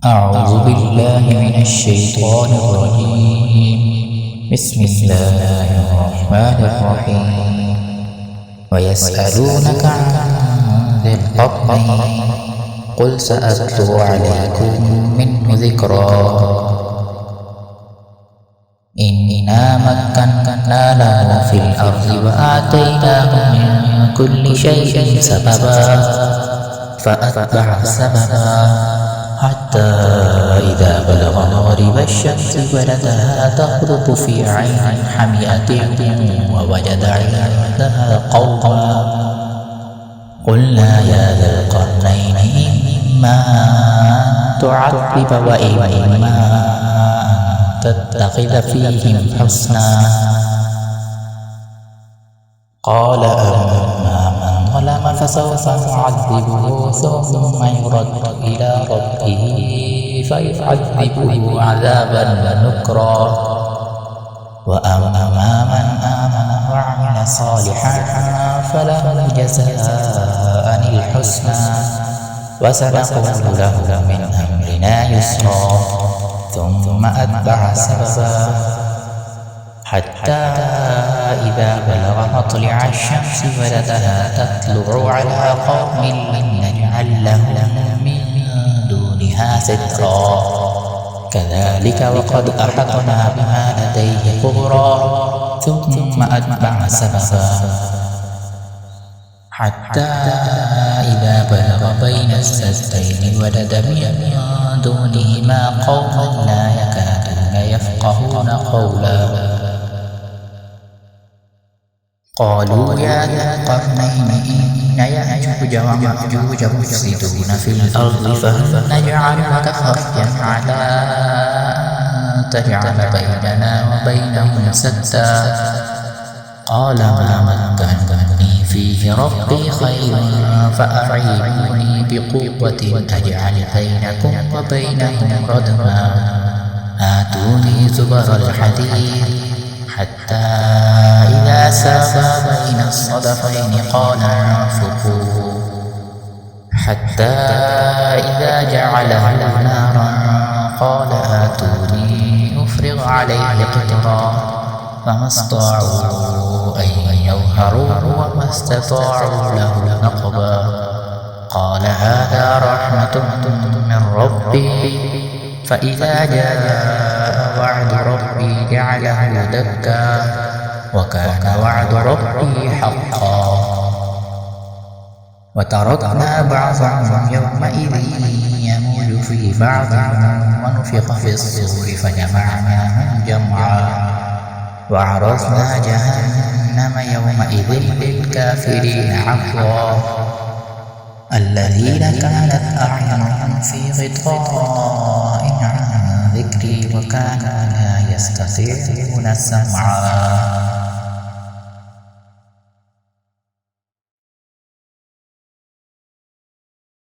أعوذ بالله من الشيطان الرجيم. بسم الله الرحمن الرحيم. ويسألونك عن ذي القرنين قل سأتلو عليكم منه ذكرا. إنا مكنا له في الأرض وآتيناه من كل شيء سببا فأتبع سببا حتى إذا بلغ مغرب الشمس وجدها تغرب في عين حمئة ووجد عندها قوما قلنا يا ذا القرنين إما أن تعذب وإما أن تتخذ فيهم حسنا. قال أما من ظلم فسوف نعذبه ثم يرد إلى ربه فيعذبه عذابا نكرا. وأما من آمن وعمل صالحا فله جزاء الحسنى وسنقول له من أمرنا يسرا. ثم أتبع سببا حتى إذا بلغ مطلع الشمس وجدها تطلع على قوم لم نجعل لهم من دونها سترا. كذلك وقد أحطنا بما لديه خبرا. ثم أتبع سببا حتى إذا بلغ بين السدين وجد من دونهما قوما لا يكادون يفقهون قولا. قالوا يا ذا القرنين إن يأجوج ومأجوج مفسدون في الأرض فهل نجعلك خرجا على أن تجعل بيننا وبينهم سدا. قال ما مكنني فيه ربي خير فأعينوني بقوة أجعل بينكم وبينهم ردما. آتوني زبر الحديد حتى إذا ساوى بين الصدفين قال انفخوا حتى إذا جعله نارا قال آتوني أفرغ عليه قطرا. فما استطاعوا أن يظهروه وما استطاعوا له نقبا. قال هذا رحمة من ربي فإذا جاء وعد ربي جعله دكا وكان وعد ربي حقا. وتركنا بعضهم يومئذ يموج في بعض ونفخ في الصور فجمعناهم جمعا. وعرضنا جهنم يومئذ للكافرين عرضا. الذين كانت أعينهم في غطاء عن ذكري وكانوا لا يستطيعون سمعا.